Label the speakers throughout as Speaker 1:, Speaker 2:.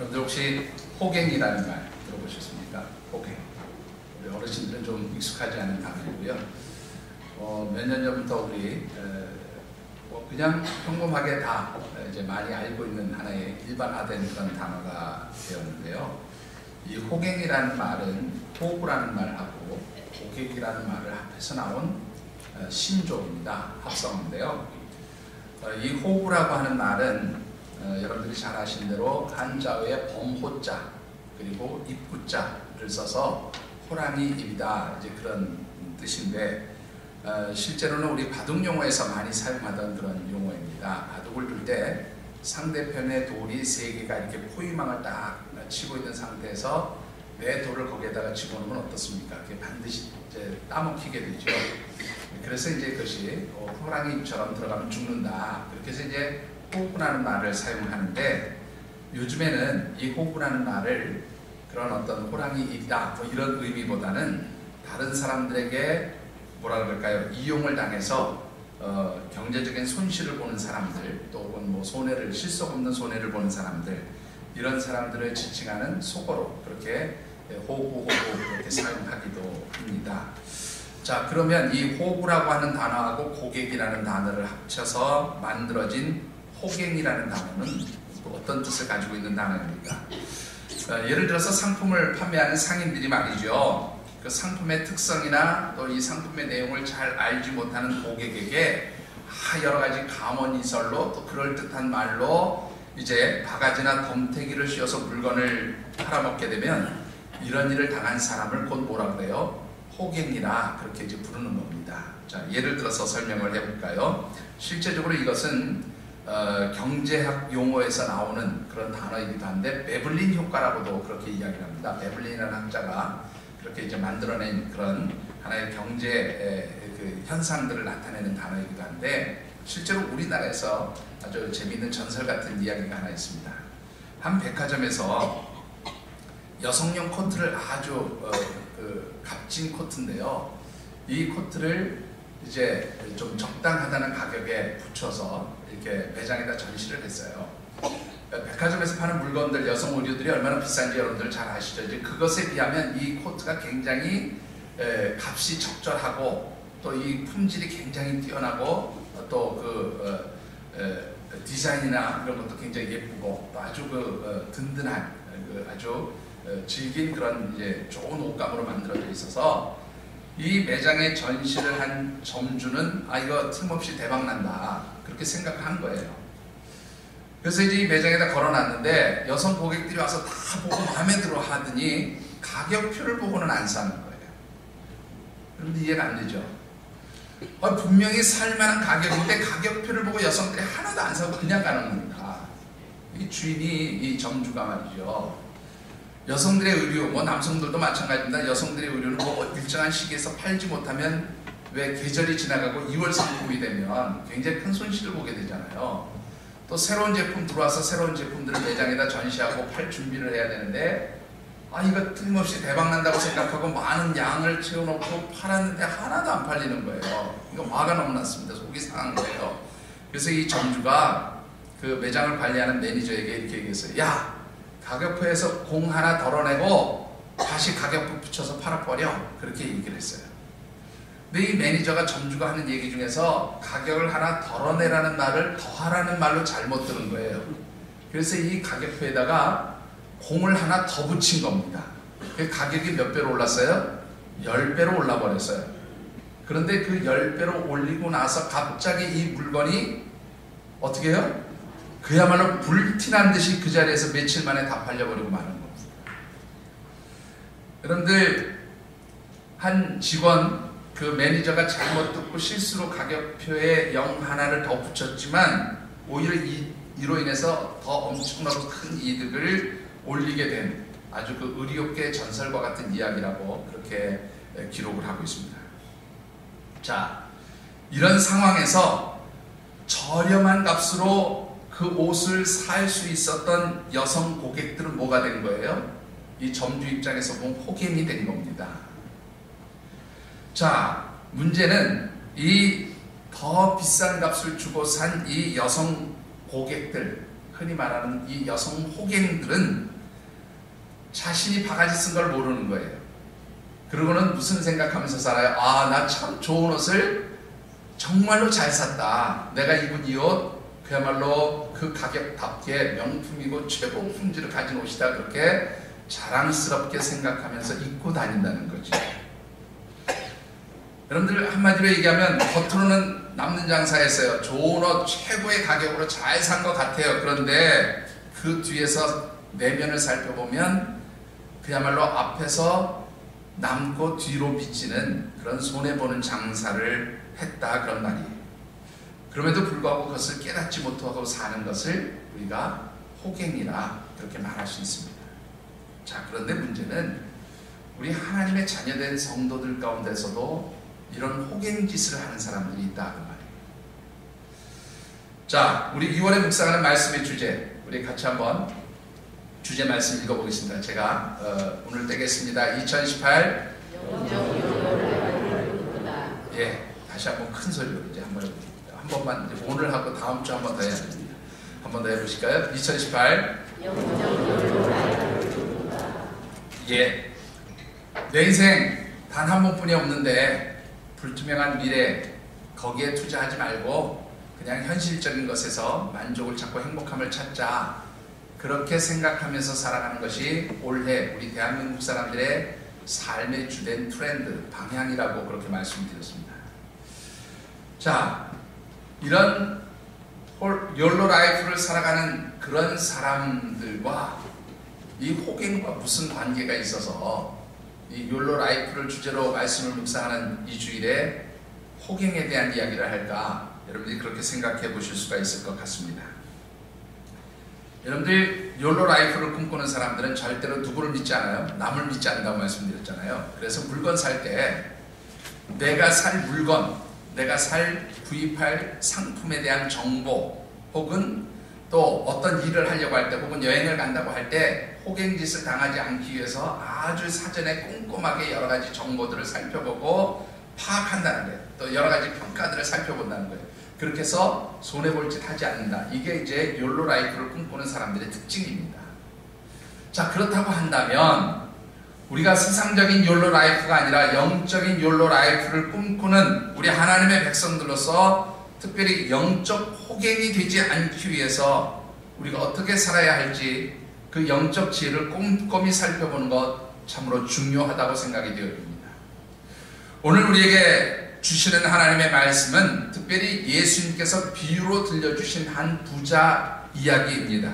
Speaker 1: 여러분들 혹시 호갱이라는 말 들어보셨습니까? 호갱. 우리 어르신들은 좀 익숙하지 않은 단어이고요. 몇 년 전부터 우리 그냥 평범하게 다 이제 많이 알고 있는 하나의 일반화된 그런 단어가 되었는데요. 이 호갱이라는 말은 호구라는 말하고 고객이라는 말을 합해서 나온 신조입니다. 합성어인데요. 이 호구라고 하는 말은 여러분들이 잘 아시는 대로 한자어의 범호자 그리고 입구자를 써서 호랑이 입이다 이제 그런 뜻인데 실제로는 우리 바둑 용어에서 많이 사용하던 그런 용어입니다. 바둑을 둘 때 상대편의 돌이 3개가 이렇게 포위망을 딱 치고 있는 상태에서 내 돌을 거기에다가 집어넣으면 어떻습니까? 그게 반드시 이제 따먹히게 되죠. 그래서 이제 그것이 호랑이 입처럼 들어가면 죽는다. 그렇게 해서 이제 호구라는 말을 사용하는데 요즘에는 이 호구라는 말을 그런 어떤 호랑이 입이다 뭐 이런 의미보다는 다른 사람들에게 뭐라 그럴까요? 이용을 당해서 경제적인 손실을 보는 사람들 또 혹은 뭐 손해를 실속 없는 손해를 보는 사람들 이런 사람들을 지칭하는 속어로 그렇게 호구 그렇게 사용하기도 합니다. 자, 그러면 이 호구라고 하는 단어하고 고객이라는 단어를 합쳐서 만들어진 호갱이라는 단어는 또 어떤 뜻을 가지고 있는 단어입니까? 예를 들어서 상품을 판매하는 상인들이 말이죠. 그 상품의 특성이나 또 이 상품의 내용을 잘 알지 못하는 고객에게 여러 가지 감언이설로 또 그럴듯한 말로 이제 바가지나 덤태기를 씌워서 물건을 팔아먹게 되면 이런 일을 당한 사람을 곧 뭐라 그래요? 호갱이라 그렇게 이제 부르는 겁니다. 자, 예를 들어서 설명을 해볼까요? 실제적으로 이것은 경제학 용어에서 나오는 그런 단어이기도 한데 베블린 효과라고도 그렇게 이야기를 합니다. 베블린이라는 학자가 그렇게 이제 만들어낸 그런 하나의 경제 그 현상들을 나타내는 단어이기도 한데 실제로 우리나라에서 아주 재미있는 전설 같은 이야기가 하나 있습니다. 한 백화점에서 여성용 코트를 아주 값진 코트인데요. 이 코트를 이제 좀 적당하다는 가격에 붙여서 이렇게 매장에다 전시를 했어요. 백화점에서 파는 물건들, 여성 의류들이 얼마나 비싼지 여러분들 잘 아시죠? 이제 그것에 비하면 이 코트가 굉장히 값이 적절하고 또 이 품질이 굉장히 뛰어나고 또 디자인이나 이런 것도 굉장히 예쁘고 또 아주 든든한 아주 질긴 그런 이제 좋은 옷감으로 만들어져 있어서 이 매장에 전시를 한 점주는 이거 틀림없이 대박난다 그렇게 생각한 거예요. 그래서 이제 이 매장에다 걸어놨는데 여성 고객들이 와서 다 보고 마음에 들어 하더니 가격표를 보고는 안 사는 거예요. 그런데 이해가 안 되죠? 분명히 살만한 가격인데 가격표를 보고 여성들이 하나도 안 사고 그냥 가는 겁니다. 이 주인이 이 점주가 말이죠. 여성들의 의류, 뭐 남성들도 마찬가지입니다. 여성들의 의류는 뭐 일정한 시기에서 팔지 못하면 왜 계절이 지나가고 2월 상품이 되면 굉장히 큰 손실을 보게 되잖아요. 또 새로운 제품 들어와서 새로운 제품들을 매장에다 전시하고 팔 준비를 해야 되는데 이거 틀림없이 대박난다고 생각하고 많은 양을 채워놓고 팔았는데 하나도 안 팔리는 거예요. 이거 화가 너무 났습니다. 속이 상한 거예요. 그래서 이 점주가 그 매장을 관리하는 매니저에게 이렇게 얘기했어요. 야! 가격표에서 공 하나 덜어내고 다시 가격표 붙여서 팔아버려. 그렇게 얘기를 했어요. 근데 이 매니저가 점주가 하는 얘기 중에서 가격을 하나 덜어내라는 말을 더하라는 말로 잘못 들은 거예요. 그래서 이 가격표에다가 공을 하나 더 붙인 겁니다. 그 가격이 몇 배로 올랐어요? 10배로 올라버렸어요. 그런데 그 10배로 올리고 나서 갑자기 이 물건이 어떻게 해요? 그야말로 불티난 듯이 그 자리에서 며칠 만에 다 팔려버리고 마는 겁니다. 여러분들 한 직원 그 매니저가 잘못 듣고 실수로 가격표에 0 하나를 더 붙였지만 오히려 이로 인해서 더 엄청나고 큰 이득을 올리게 된 아주 그 의리업계 전설과 같은 이야기라고 그렇게 기록을 하고 있습니다. 자, 이런 상황에서 저렴한 값으로 그 옷을 살 수 있었던 여성 고객들은 뭐가 된 거예요? 이 점주 입장에서 보면 호갱이 된 겁니다. 자, 문제는 이 더 비싼 값을 주고 산 이 여성 고객들, 흔히 말하는 이 여성 호갱들은 자신이 바가지 쓴 걸 모르는 거예요. 그러고는 무슨 생각하면서 살아요? 아, 나 참 좋은 옷을 정말로 잘 샀다. 내가 입은 이 옷 그야말로 그 가격답게 명품이고 최고 품질을 가진 옷이다. 그렇게 자랑스럽게 생각하면서 입고 다닌다는 거죠. 여러분들 한마디로 얘기하면 겉으로는 남는 장사했어요. 좋은 옷 최고의 가격으로 잘 산 것 같아요. 그런데 그 뒤에서 내면을 살펴보면 그야말로 앞에서 남고 뒤로 미치는 그런 손해보는 장사를 했다, 그런 말이에요. 그럼에도 불구하고 그것을 깨닫지 못하고 사는 것을 우리가 호갱이라 그렇게 말할 수 있습니다. 자, 그런데 문제는 우리 하나님의 자녀된 성도들 가운데서도 이런 호갱짓을 하는 사람들이 있다, 그 말이에요. 자, 우리 2월에 묵상하는 말씀의 주제, 우리 같이 한번 주제 말씀 읽어보겠습니다. 제가 오늘 떼겠습니다. 2018 예, 다시 한번 큰 소리로 이제 한번 해볼게요. 한 번만 이제 오늘 하고 다음 주 한 번 더 해야 됩니다. 한 번 더 해보실까요? 2018 예, 내 인생 단 한 번뿐이 없는데 불투명한 미래 거기에 투자하지 말고 그냥 현실적인 것에서 만족을 찾고 행복함을 찾자. 그렇게 생각하면서 살아가는 것이 올해 우리 대한민국 사람들의 삶의 주된 트렌드, 방향이라고 그렇게 말씀드렸습니다. 자, 이런 욜로 라이프를 살아가는 그런 사람들과 이 호갱과 무슨 관계가 있어서 이 욜로 라이프를 주제로 말씀을 묵상하는 이 주일에 호갱에 대한 이야기를 할까? 여러분들이 그렇게 생각해 보실 수가 있을 것 같습니다. 여러분들 욜로 라이프를 꿈꾸는 사람들은 절대로 누구를 믿지 않아요? 남을 믿지 않는다고 말씀드렸잖아요. 그래서 물건 살 때 내가 살 물건, 내가 구입할 상품에 대한 정보, 혹은 또 어떤 일을 하려고 할 때, 혹은 여행을 간다고 할 때 호갱짓을 당하지 않기 위해서 아주 사전에 꼼꼼하게 여러 가지 정보들을 살펴보고 파악한다는 거예요. 또 여러 가지 평가들을 살펴본다는 거예요. 그렇게 해서 손해볼 짓 하지 않는다. 이게 이제 욜로 라이프를 꿈꾸는 사람들의 특징입니다. 자, 그렇다고 한다면 우리가 세상적인 욜로 라이프가 아니라 영적인 욜로 라이프를 꿈꾸는 우리 하나님의 백성들로서 특별히 영적 호갱이 되지 않기 위해서 우리가 어떻게 살아야 할지 그 영적 지혜를 꼼꼼히 살펴보는 것 참으로 중요하다고 생각이 되어집니다. 오늘 우리에게 주시는 하나님의 말씀은 특별히 예수님께서 비유로 들려주신 한 부자 이야기입니다.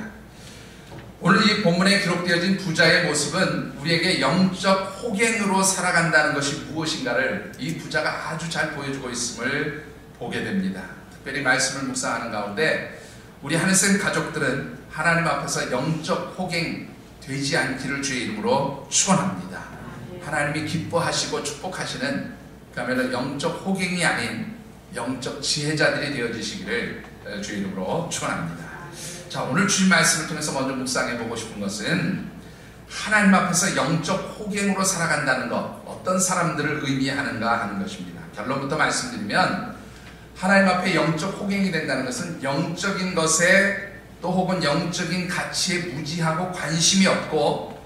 Speaker 1: 오늘 이 본문에 기록되어진 부자의 모습은 우리에게 영적 호갱으로 살아간다는 것이 무엇인가를 이 부자가 아주 잘 보여주고 있음을 보게 됩니다. 특별히 말씀을 묵상하는 가운데 우리 하늘샘 가족들은 하나님 앞에서 영적 호갱 되지 않기를 주의 이름으로 축원합니다. 하나님이 기뻐하시고 축복하시는 그야말로 영적 호갱이 아닌 영적 지혜자들이 되어지시기를 주의 이름으로 축원합니다. 자, 오늘 주신 말씀을 통해서 먼저 묵상해 보고 싶은 것은 하나님 앞에서 영적 호갱으로 살아간다는 것, 어떤 사람들을 의미하는가 하는 것입니다. 결론부터 말씀드리면 하나님 앞에 영적 호갱이 된다는 것은 영적인 것에 또 혹은 영적인 가치에 무지하고 관심이 없고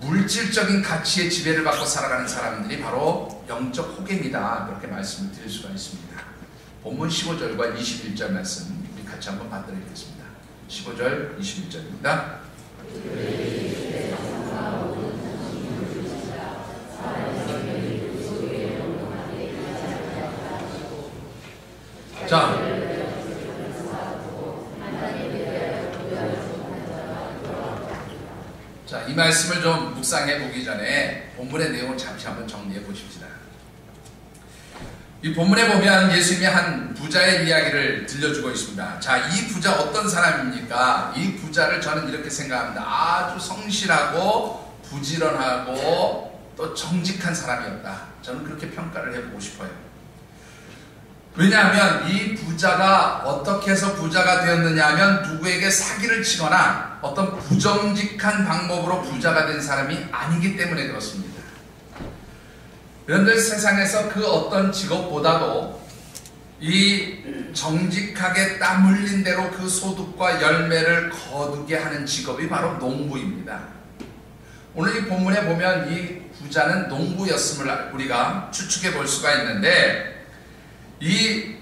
Speaker 1: 물질적인 가치의 지배를 받고 살아가는 사람들이 바로 영적 호갱이다, 그렇게 말씀을 드릴 수가 있습니다. 본문 15절과 21절 말씀 우리 같이 한번 받들어보겠습니다. 15절 21절입니다. 자, 이 말씀을 좀 묵상해 보기 전에 본문의 내용을 잠시 한번 정리해 보십시다. 이 본문에 보면 예수님이 한 부자의 이야기를 들려주고 있습니다. 자, 이 부자 어떤 사람입니까? 이 부자를 저는 이렇게 생각합니다. 아주 성실하고 부지런하고 또 정직한 사람이었다. 저는 그렇게 평가를 해보고 싶어요. 왜냐하면 이 부자가 어떻게 해서 부자가 되었느냐 하면 누구에게 사기를 치거나 어떤 부정직한 방법으로 부자가 된 사람이 아니기 때문에 그렇습니다. 여러분들 세상에서 그 어떤 직업보다도 이 정직하게 땀 흘린 대로 그 소득과 열매를 거두게 하는 직업이 바로 농부입니다. 오늘 이 본문에 보면 이 부자는 농부였음을 우리가 추측해 볼 수가 있는데, 이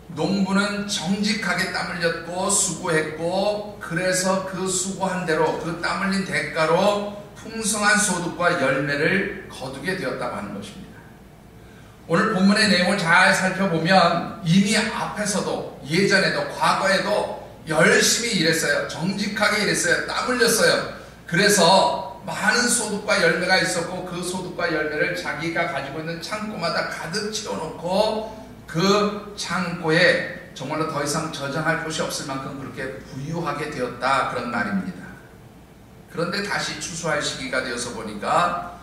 Speaker 1: 농부는 정직하게 땀 흘렸고 수고했고, 그래서 그 수고한 대로 그 땀 흘린 대가로 풍성한 소득과 열매를 거두게 되었다고 하는 것입니다. 오늘 본문의 내용을 잘 살펴보면 이미 앞에서도 예전에도 과거에도 열심히 일했어요. 정직하게 일했어요. 땀 흘렸어요. 그래서 많은 소득과 열매가 있었고, 그 소득과 열매를 자기가 가지고 있는 창고마다 가득 채워놓고 그 창고에 정말로 더 이상 저장할 곳이 없을 만큼 그렇게 부유하게 되었다, 그런 말입니다. 그런데 다시 추수할 시기가 되어서 보니까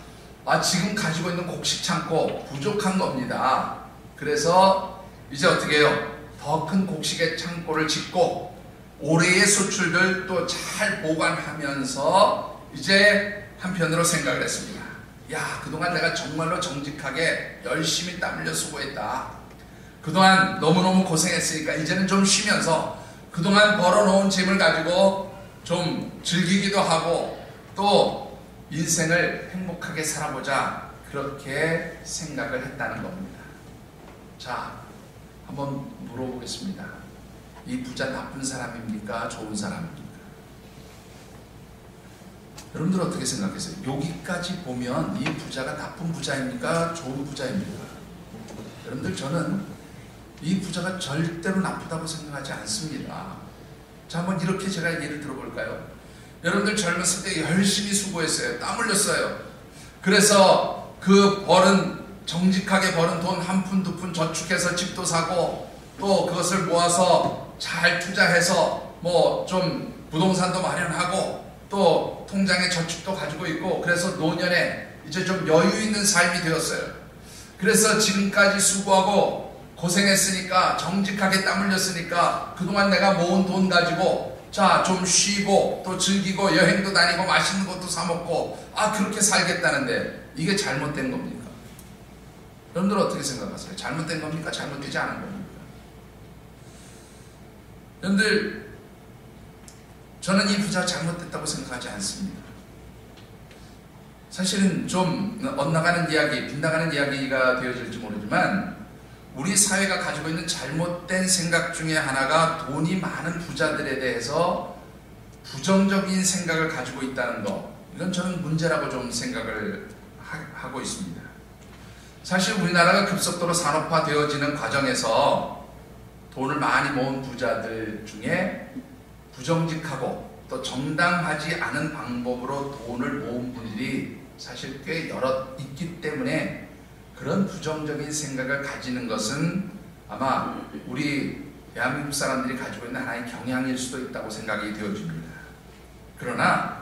Speaker 1: 지금 가지고 있는 곡식 창고 부족한 겁니다. 그래서 이제 어떻게 해요? 더 큰 곡식의 창고를 짓고 올해의 수출들 또 잘 보관하면서 이제 한편으로 생각을 했습니다. 야, 그동안 내가 정말로 정직하게 열심히 땀 흘려 수고했다. 그동안 너무너무 고생했으니까 이제는 좀 쉬면서 그동안 벌어놓은 짐을 가지고 좀 즐기기도 하고 또 인생을 행복하게 살아보자, 그렇게 생각을 했다는 겁니다. 자, 한번 물어보겠습니다. 이 부자 나쁜 사람입니까? 좋은 사람입니까? 여러분들 어떻게 생각하세요? 여기까지 보면 이 부자가 나쁜 부자입니까? 좋은 부자입니까? 여러분들, 저는 이 부자가 절대로 나쁘다고 생각하지 않습니다. 자, 한번 이렇게 제가 예를 들어볼까요? 여러분들 젊었을 때 열심히 수고했어요. 땀 흘렸어요. 그래서 그 정직하게 벌은 돈 한 푼 두 푼 저축해서 집도 사고, 또 그것을 모아서 잘 투자해서 뭐 좀 부동산도 마련하고, 또 통장에 저축도 가지고 있고, 그래서 노년에 이제 좀 여유 있는 삶이 되었어요. 그래서 지금까지 수고하고 고생했으니까, 정직하게 땀 흘렸으니까 그동안 내가 모은 돈 가지고 자, 좀 쉬고 또 즐기고 여행도 다니고 맛있는 것도 사 먹고, 그렇게 살겠다는데 이게 잘못된 겁니까? 여러분들 어떻게 생각하세요? 잘못된 겁니까? 잘못되지 않은 겁니까? 여러분들, 저는 이 부자가 잘못됐다고 생각하지 않습니다. 사실은 좀 엇나가는 이야기, 빗나가는 이야기가 되어질지 모르지만, 우리 사회가 가지고 있는 잘못된 생각 중에 하나가 돈이 많은 부자들에 대해서 부정적인 생각을 가지고 있다는 것, 이건 저는 문제라고 좀 생각을 하고 있습니다. 사실 우리나라가 급속도로 산업화되어지는 과정에서 돈을 많이 모은 부자들 중에 부정직하고 또 정당하지 않은 방법으로 돈을 모은 분들이 사실 꽤 여럿 있기 때문에, 그런 부정적인 생각을 가지는 것은 아마 우리 대한민국 사람들이 가지고 있는 하나의 경향일 수도 있다고 생각이 되어집니다. 그러나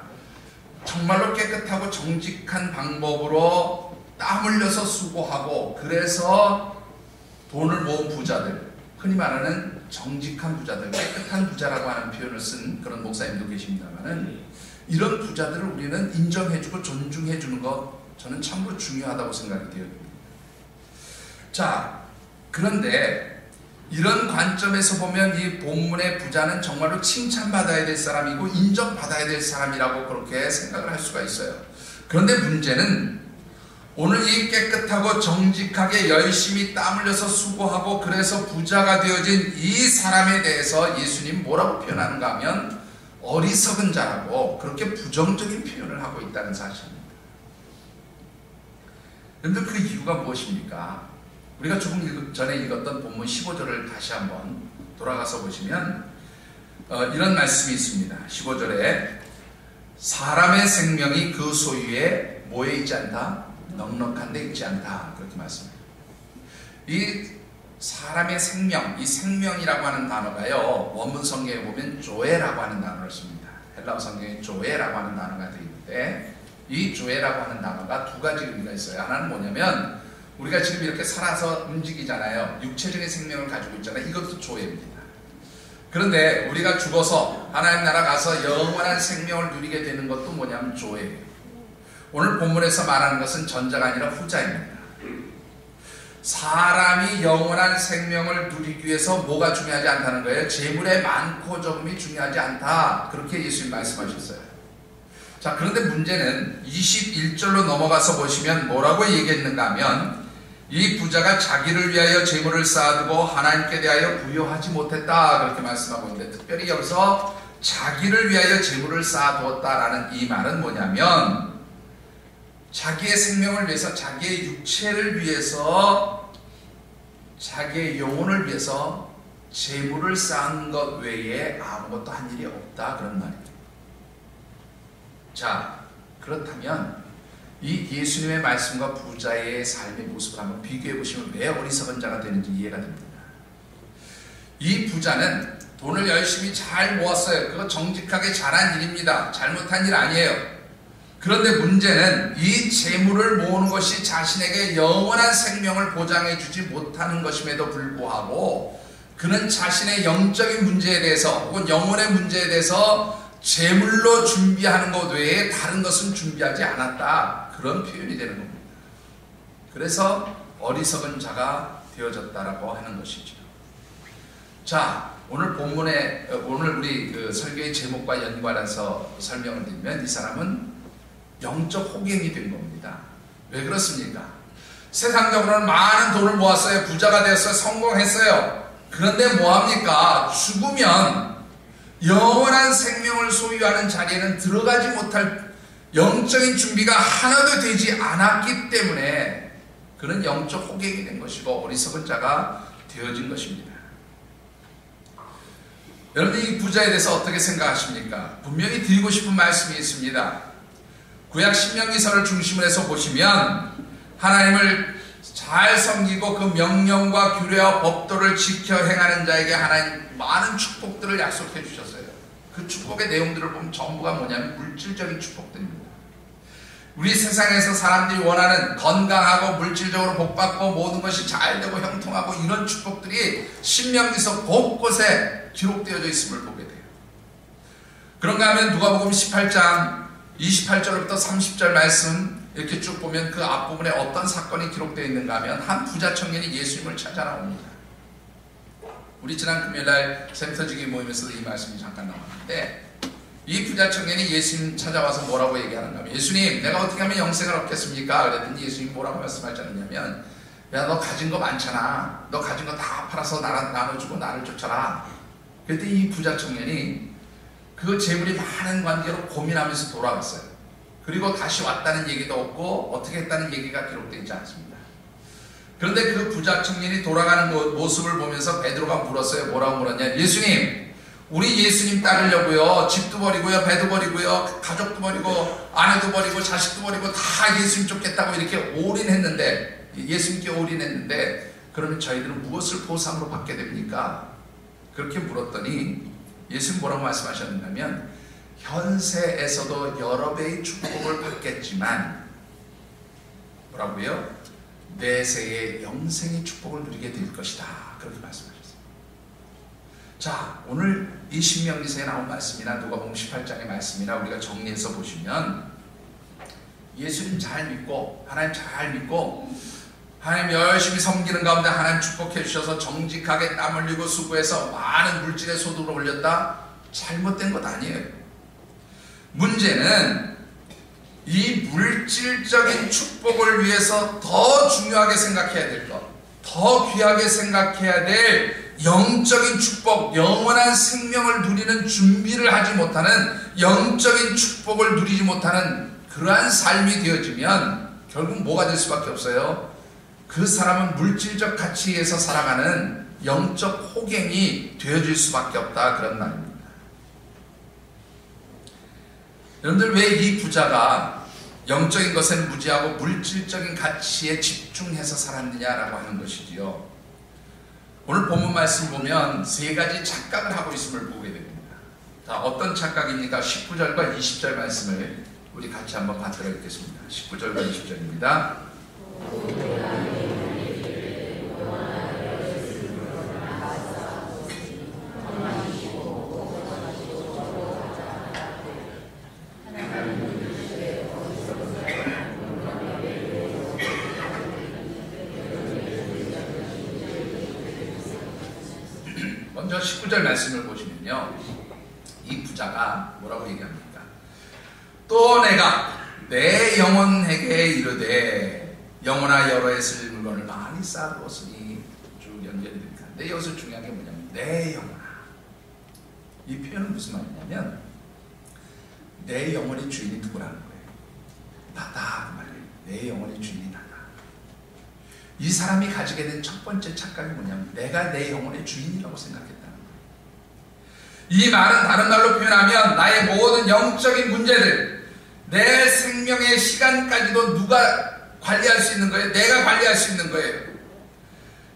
Speaker 1: 정말로 깨끗하고 정직한 방법으로 땀 흘려서 수고하고 그래서 돈을 모은 부자들, 흔히 말하는 정직한 부자들, 깨끗한 부자라고 하는 표현을 쓴 그런 목사님도 계십니다만은, 이런 부자들을 우리는 인정해주고 존중해주는 것, 저는 참으로 중요하다고 생각이 되어집니다. 자, 그런데 이런 관점에서 보면 이 본문의 부자는 정말로 칭찬받아야 될 사람이고 인정받아야 될 사람이라고 그렇게 생각을 할 수가 있어요. 그런데 문제는 오늘 이 깨끗하고 정직하게 열심히 땀 흘려서 수고하고 그래서 부자가 되어진 이 사람에 대해서 예수님 뭐라고 표현하는가 하면 어리석은 자라고 그렇게 부정적인 표현을 하고 있다는 사실입니다. 여러분들, 그 이유가 무엇입니까? 우리가 조금 전에 읽었던 본문 15절을 다시 한번 돌아가서 보시면 이런 말씀이 있습니다. 15절에 사람의 생명이 그 소유에 뭐에 있지 않다? 넉넉한 데 있지 않다, 그렇게 말씀합니다. 이 사람의 생명, 이 생명이라고 하는 단어가요, 원문 성경에 보면 조에라고 하는 단어를 씁니다. 헬라어 성경에 조에라고 하는 단어가 되어 있는데, 이 조에라고 하는 단어가 두 가지 의미가 있어요. 하나는 뭐냐면, 우리가 지금 이렇게 살아서 움직이잖아요. 육체적인 생명을 가지고 있잖아요. 이것도 조회입니다. 그런데 우리가 죽어서 하나님 나라 가서 영원한 생명을 누리게 되는 것도 뭐냐면 조회예요. 오늘 본문에서 말하는 것은 전자가 아니라 후자입니다. 사람이 영원한 생명을 누리기 위해서 뭐가 중요하지 않다는 거예요? 재물의 많고 적음이 중요하지 않다. 그렇게 예수님 말씀하셨어요. 자, 그런데 문제는 21절로 넘어가서 보시면 뭐라고 얘기했는가 하면 이 부자가 자기를 위하여 재물을 쌓아두고 하나님께 대하여 부여하지 못했다. 그렇게 말씀하고 있는데, 특별히 여기서 자기를 위하여 재물을 쌓아두었다라는 이 말은 뭐냐면 자기의 생명을 위해서, 자기의 육체를 위해서, 자기의 영혼을 위해서 재물을 쌓은 것 외에 아무것도 한 일이 없다, 그런 말이에요. 자, 그렇다면 이 예수님의 말씀과 부자의 삶의 모습을 한번 비교해 보시면 왜 어리석은 자가 되는지 이해가 됩니다. 이 부자는 돈을 열심히 잘 모았어요. 그거 정직하게 잘한 일입니다. 잘못한 일 아니에요. 그런데 문제는 이 재물을 모으는 것이 자신에게 영원한 생명을 보장해 주지 못하는 것임에도 불구하고 그는 자신의 영적인 문제에 대해서 혹은 영혼의 문제에 대해서 재물로 준비하는 것 외에 다른 것은 준비하지 않았다. 그런 표현이 되는 겁니다. 그래서 어리석은 자가 되어졌다라고 하는 것이죠. 자, 오늘 본문에 오늘 우리 설교의 제목과 연관해서 설명을 드리면 이 사람은 영적 호갱이 된 겁니다. 왜 그렇습니까? 세상적으로는 많은 돈을 모았어요. 부자가 되었어요. 성공했어요. 그런데 뭐합니까? 죽으면 영원한 생명을 소유하는 자리에는 들어가지 못할 영적인 준비가 하나도 되지 않았기 때문에 그는 영적 호갱이 된 것이고 어리석은 자가 되어진 것입니다. 여러분, 이 부자에 대해서 어떻게 생각하십니까? 분명히 드리고 싶은 말씀이 있습니다. 구약 신명기서를 중심으로 해서 보시면 하나님을 잘 섬기고 그 명령과 규례와 법도를 지켜 행하는 자에게 하나님 많은 축복들을 약속해 주셨어요. 그 축복의 내용들을 보면 전부가 뭐냐면 물질적인 축복들입니다. 우리 세상에서 사람들이 원하는 건강하고 물질적으로 복받고 모든 것이 잘 되고 형통하고 이런 축복들이 신명기서 곳곳에 기록되어져 있음을 보게 돼요. 그런가 하면 누가복음 18장 28절부터 30절 말씀 이렇게 쭉 보면 그 앞부분에 어떤 사건이 기록되어 있는가 하면 한 부자 청년이 예수님을 찾아 나옵니다. 우리 지난 금요일날 샘터지기 모임에서도 이 말씀이 잠깐 나왔는데 이 부자 청년이 예수님 찾아와서 뭐라고 얘기하는가 하면 예수님, 내가 어떻게 하면 영생을 얻겠습니까? 그랬더니 예수님 뭐라고 말씀하지 않느냐면 야, 너 가진 거 많잖아. 너 가진 거 다 팔아서 나눠주고 나를 쫓아라. 그랬더니 이 부자 청년이 그 재물이 많은 관계로 고민하면서 돌아갔어요. 그리고 다시 왔다는 얘기도 없고 어떻게 했다는 얘기가 기록되어 있지 않습니다. 그런데 그 부자 청년이 돌아가는 모습을 보면서 베드로가 물었어요. 뭐라고 물었냐? 예수님, 우리 예수님 따르려고요. 집도 버리고요, 배도 버리고요, 가족도 버리고 아내도 버리고 자식도 버리고 다 예수님 쫓겠다고 이렇게 올인했는데, 예수님께 올인했는데 그러면 저희들은 무엇을 보상으로 받게 됩니까? 그렇게 물었더니 예수님 뭐라고 말씀하셨냐면 현세에서도 여러 배의 축복을 받겠지만 뭐라고요? 내세의 영생의 축복을 누리게 될 것이다. 그렇게 말씀하셨어요. 자, 오늘 이 신명기서에 나온 말씀이나 누가복음 18장의 말씀이나 우리가 정리해서 보시면 예수님 잘 믿고 하나님 잘 믿고 하나님 열심히 섬기는 가운데 하나님 축복해 주셔서 정직하게 땀 흘리고 수고해서 많은 물질의 소득을 올렸다? 잘못된 것 아니에요. 문제는 이 물질적인 축복을 위해서 더 중요하게 생각해야 될 것, 더 귀하게 생각해야 될 영적인 축복, 영원한 생명을 누리는 준비를 하지 못하는 영적인 축복을 누리지 못하는 그러한 삶이 되어지면 결국 뭐가 될 수밖에 없어요? 그 사람은 물질적 가치에서 살아가는 영적 호갱이 되어질 수밖에 없다, 그런 말입니다. 여러분들, 왜 이 부자가 영적인 것에 무지하고 물질적인 가치에 집중해서 살았느냐라고 하는 것이지요. 오늘 본문 말씀 보면 세 가지 착각을 하고 있음을 보게 됩니다. 자, 어떤 착각입니까? 19절과 20절 말씀을 우리 같이 한번 받들어 읽겠습니다. 19절과 20절입니다. 먼저 19절 말씀을 보시면요, 이 부자가 뭐라고 얘기합니까? 또 내가 내 영혼에게 이르되 영혼아 여러에 쓸 물건을 많이 쌓아두었으니, 쭉 연결이 됩니다. 근데 여기서 중요한 게 뭐냐면 내 영혼아, 이 표현은 무슨 말이냐면 내 영혼의 주인이 누구라는 거예요. 나다 그 말이에요. 내 영혼의 주인이 나다. 이 사람이 가지게 된 첫 번째 착각이 뭐냐면 내가 내 영혼의 주인이라고 생각했다는 거예요. 이 말은 다른 말로 표현하면 나의 모든 영적인 문제들, 내 생명의 시간까지도 누가 관리할 수 있는 거예요? 내가 관리할 수 있는 거예요.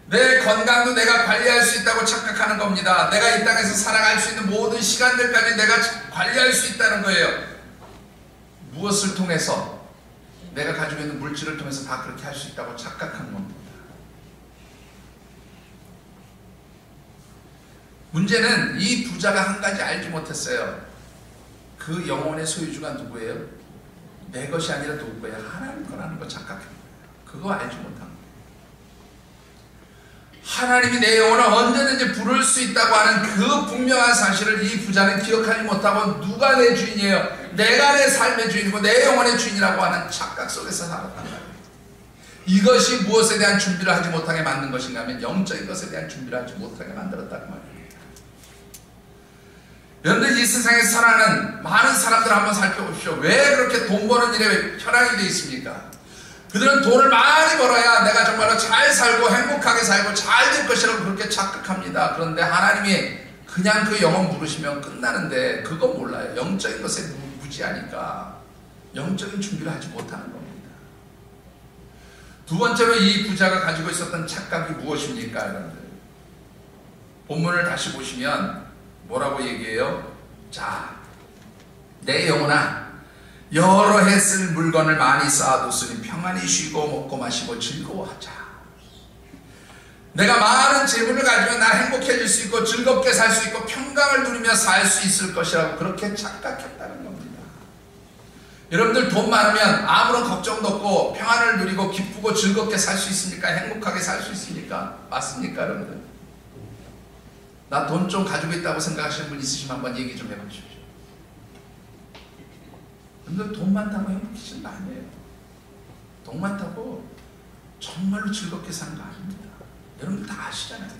Speaker 1: 내 건강도 내가 관리할 수 있다고 착각하는 겁니다. 내가 이 땅에서 살아갈 수 있는 모든 시간들까지 내가 관리할 수 있다는 거예요. 무엇을 통해서? 내가 가지고 있는 물질을 통해서 다 그렇게 할 수 있다고 착각한 겁니다. 문제는 이 부자가 한 가지 알지 못했어요. 그 영혼의 소유주가 누구예요? 내 것이 아니라 누구예요? 하나님 거라는 거 착각한 거예요. 그거 알지 못한 거예요. 하나님이 내 영혼을 언제든지 부를 수 있다고 하는 그 분명한 사실을 이 부자는 기억하지 못하고 누가 내 주인이에요? 내가 내 삶의 주인이고 내 영혼의 주인이라고 하는 착각 속에서 살았단 말이에요. 이것이 무엇에 대한 준비를 하지 못하게 만든 것인가 하면 영적인 것에 대한 준비를 하지 못하게 만들었다는 말이에요. 여러분들 이 세상에서 살아가는 많은 사람들을 한번 살펴보십시오. 왜 그렇게 돈 버는 일에 혈안이 되어 있습니까? 그들은 돈을 많이 벌어야 내가 정말로 잘 살고 행복하게 살고 잘 될 것이라고 그렇게 착각합니다. 그런데 하나님이 그냥 그 영혼 부르시면 끝나는데 그거 몰라요. 영적인 것에 무지하니까 영적인 준비를 하지 못하는 겁니다. 두 번째로 이 부자가 가지고 있었던 착각이 무엇입니까? 여러분들 본문을 다시 보시면 뭐라고 얘기해요? 자, 내 영혼아 여러 해 쓸 물건을 많이 쌓아뒀으니 평안히 쉬고 먹고 마시고 즐거워하자. 내가 많은 재물을 가지면 나 행복해질 수 있고 즐겁게 살 수 있고 평강을 누리며 살 수 있을 것이라고 그렇게 착각했다는 겁니다. 여러분들 돈 많으면 아무런 걱정도 없고 평안을 누리고 기쁘고 즐겁게 살 수 있습니까? 행복하게 살 수 있습니까? 맞습니까 여러분들? 나 돈 좀 가지고 있다고 생각하시는 분 있으시면 한번 얘기 좀 해보십시오. 여러분들 돈 많다고 행복해지는 거 아니에요. 돈 많다고 정말로 즐겁게 사는 거 아닙니다. 여러분들 다 아시잖아요.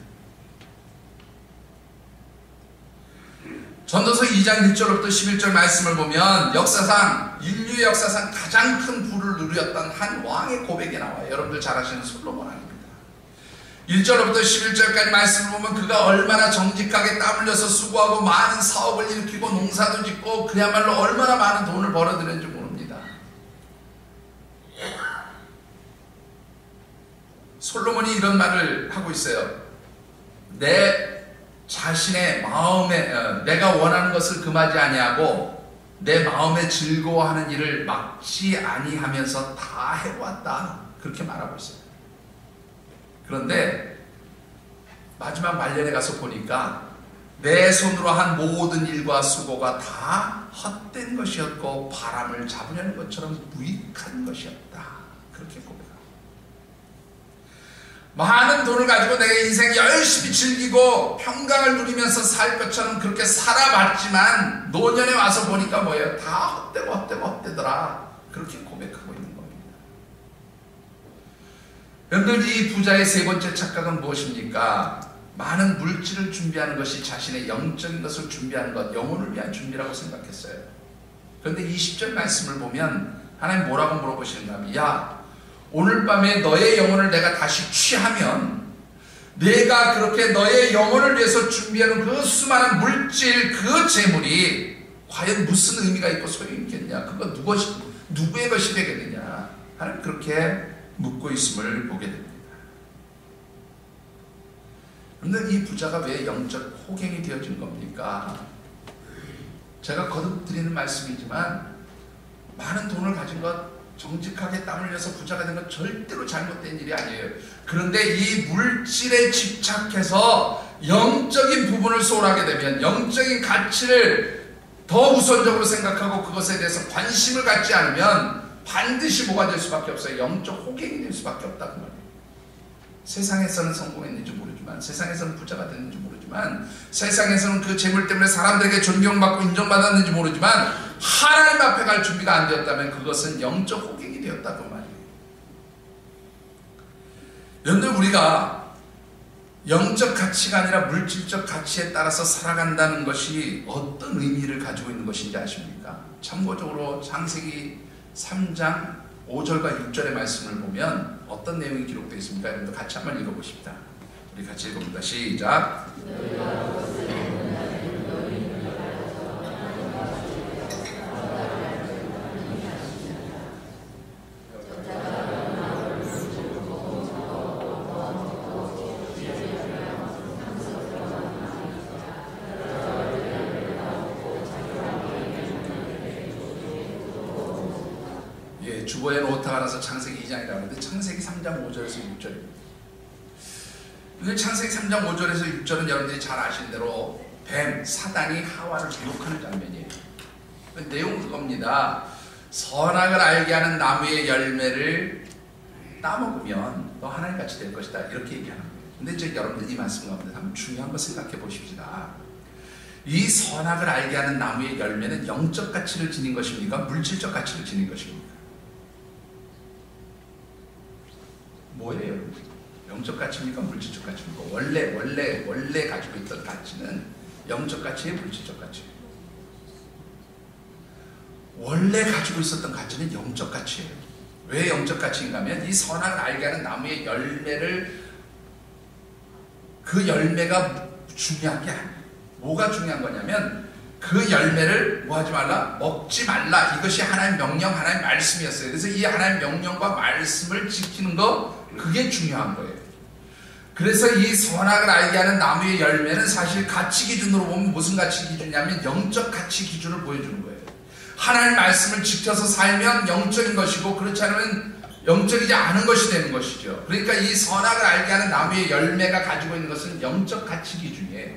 Speaker 1: 전도서 2장 1절부터 11절 말씀을 보면 역사상 인류의 역사상 가장 큰 부를 누렸던 한 왕의 고백이 나와요. 여러분들 잘 아시는 솔로몬 왕입니다. 1절부터 11절까지 말씀을 보면 그가 얼마나 정직하게 땀 흘려서 수고하고 많은 사업을 일으키고 농사도 짓고 그야말로 얼마나 많은 돈을 벌어들였는지 모릅니다. 솔로몬이 이런 말을 하고 있어요. 내 자신의 마음에 내가 원하는 것을 금하지 아니하고 내 마음에 즐거워하는 일을 막지 아니하면서 다 해왔다. 그렇게 말하고 있어요. 그런데 마지막 말년에 가서 보니까 내 손으로 한 모든 일과 수고가 다 헛된 것이었고 바람을 잡으려는 것처럼 무익한 것이었다. 그렇게 고백합니다. 많은 돈을 가지고 내가 인생 열심히 즐기고 평강을 누리면서 살 것처럼 그렇게 살아봤지만 노년에 와서 보니까 뭐예요? 다 헛되더라. 그렇게 고백하고 있는 겁니다. 여러분들 이 부자의 세 번째 착각은 무엇입니까? 많은 물질을 준비하는 것이 자신의 영적인 것을 준비하는 것, 영혼을 위한 준비라고 생각했어요. 그런데 20절 말씀을 보면 하나님 뭐라고 물어보시는가 하면 야, 오늘 밤에 너의 영혼을 내가 다시 취하면 내가 그렇게 너의 영혼을 위해서 준비하는 그 수많은 물질, 그 재물이 과연 무슨 의미가 있고 소용이 있겠냐? 그거 누구의 것이 되겠느냐? 하나님 그렇게 묻고 있음을 보게 됩니다. 그런데 이 부자가 왜 영적 호갱이 되어진 겁니까? 제가 거듭 드리는 말씀이지만 많은 돈을 가진 것, 정직하게 땀 흘려서 부자가 된 건 절대로 잘못된 일이 아니에요. 그런데 이 물질에 집착해서 영적인 부분을 소홀하게 되면 영적인 가치를 더 우선적으로 생각하고 그것에 대해서 관심을 갖지 않으면 반드시 뭐가 될 수밖에 없어요. 영적 호갱이 될 수밖에 없다는 말이에요. 세상에서는 성공했는지 모르지만 세상에서는 부자가 됐는지 모르지만 모르지만, 세상에서는 그 재물 때문에 사람들에게 존경받고 인정받았는지 모르지만 하나님 앞에 갈 준비가 안 되었다면 그것은 영적 호갱이 되었다 그 말이에요. 여러분들, 우리가 영적 가치가 아니라 물질적 가치에 따라서 살아간다는 것이 어떤 의미를 가지고 있는 것인지 아십니까? 참고적으로 창세기 3장 5절과 6절의 말씀을 보면 어떤 내용이 기록되어 있습니까? 여러분들 같이 한번 읽어보십시다. 우리 같이 읽어봅니다. 시작. 주보에는 오타가 나서 창세기 2장이라고 하는데 창세기 3장 5절에서 6절입니다. 창세기 3장 5절에서 6절은 여러분들이 잘 아시는 대로 뱀, 사단이 하와를 유혹하는 장면이에요. 내용은 그겁니다. 선악을 알게 하는 나무의 열매를 따먹으면 너 하나님같이 될 것이다, 이렇게 얘기하는 거예요. 근데 이제 여러분들 이 말씀 가운데 한번 중요한 거 생각해 보십시다. 이 선악을 알게 하는 나무의 열매는 영적 가치를 지닌 것입니까? 물질적 가치를 지닌 것입니까? 뭐예요? 영적 가치입니까? 물질적 가치입니까? 원래 가지고 있던 가치는 영적 가치예요? 물질적 가치예요? 원래 가지고 있었던 가치는 영적 가치예요. 왜 영적 가치인가 하면 이 선악을 알게 하는 나무의 열매를, 그 열매가 중요한 게 아니에요. 뭐가 중요한 거냐면 그 열매를 뭐 하지 말라? 먹지 말라. 이것이 하나님 명령, 하나님 말씀이었어요. 그래서 이 하나님 명령과 말씀을 지키는 거, 그게 중요한 거예요. 그래서 이 선악을 알게 하는 나무의 열매는 사실 가치 기준으로 보면 무슨 가치 기준이냐면 영적 가치 기준을 보여주는 거예요. 하나님 말씀을 지켜서 살면 영적인 것이고, 그렇지 않으면 영적이지 않은 것이 되는 것이죠. 그러니까 이 선악을 알게 하는 나무의 열매가 가지고 있는 것은 영적 가치 기준이에요.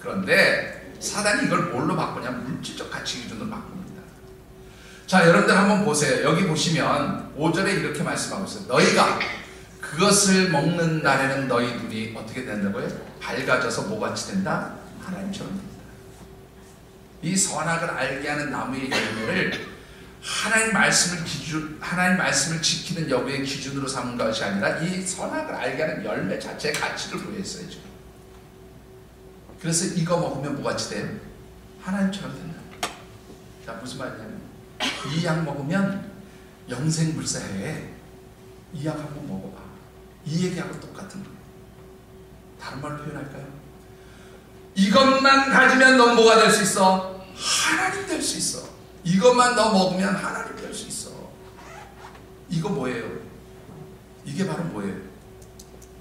Speaker 1: 그런데 사단이 이걸 뭘로 바꾸냐? 물질적 가치 기준으로 바꿉니다. 자, 여러분들 한번 보세요. 여기 보시면 5절에 이렇게 말씀하고 있어요. 너희가 그것을 먹는 날에는 너희 눈이 어떻게 된다고요? 밝아져서 뭐같이 된다? 하나님처럼 된다. 이 선악을 알게 하는 나무의 열매를 하나님 말씀을 지키는 여부의 기준으로 삼은 것이 아니라 이 선악을 알게 하는 열매 자체의 가치를 부여했어요, 지금. 그래서 이거 먹으면 뭐같이 돼요? 하나님처럼 된다. 자, 무슨 말이냐면 이 약 먹으면 영생불사해. 이 약 한번 먹어봐. 이 얘기하고 똑같은 거예요. 다른 말로 표현할까요? 이것만 가지면 넌 뭐가 될 수 있어? 하나님 될 수 있어. 이것만 너 먹으면 하나님 될 수 있어. 이거 뭐예요? 이게 바로 뭐예요?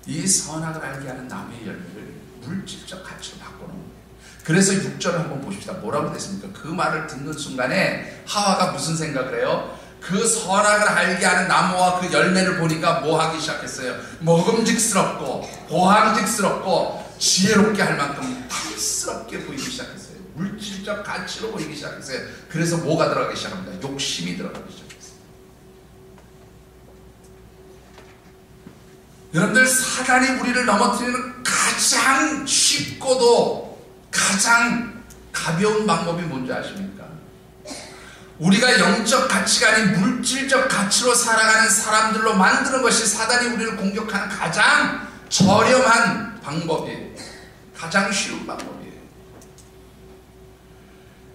Speaker 1: 이 선악을 알게 하는 나무의 열매를 물질적 가치로 바꿔놓은 거예요. 그래서 6절을 한번 보십시다. 뭐라고 됐습니까? 그 말을 듣는 순간에 하와가 무슨 생각을 해요? 그 선악을 알게 하는 나무와 그 열매를 보니까 뭐 하기 시작했어요? 먹음직스럽고 보함직스럽고 지혜롭게 할 만큼 탐스럽게 보이기 시작했어요. 물질적 가치로 보이기 시작했어요. 그래서 뭐가 들어가기 시작합니다? 욕심이 들어가기 시작했어요. 여러분들, 사단이 우리를 넘어뜨리는 가장 쉽고도 가장 가벼운 방법이 뭔지 아십니까? 우리가 영적 가치가 아닌 물질적 가치로 살아가는 사람들로 만드는 것이 사단이 우리를 공격하는 가장 저렴한 방법이에요. 가장 쉬운 방법이에요.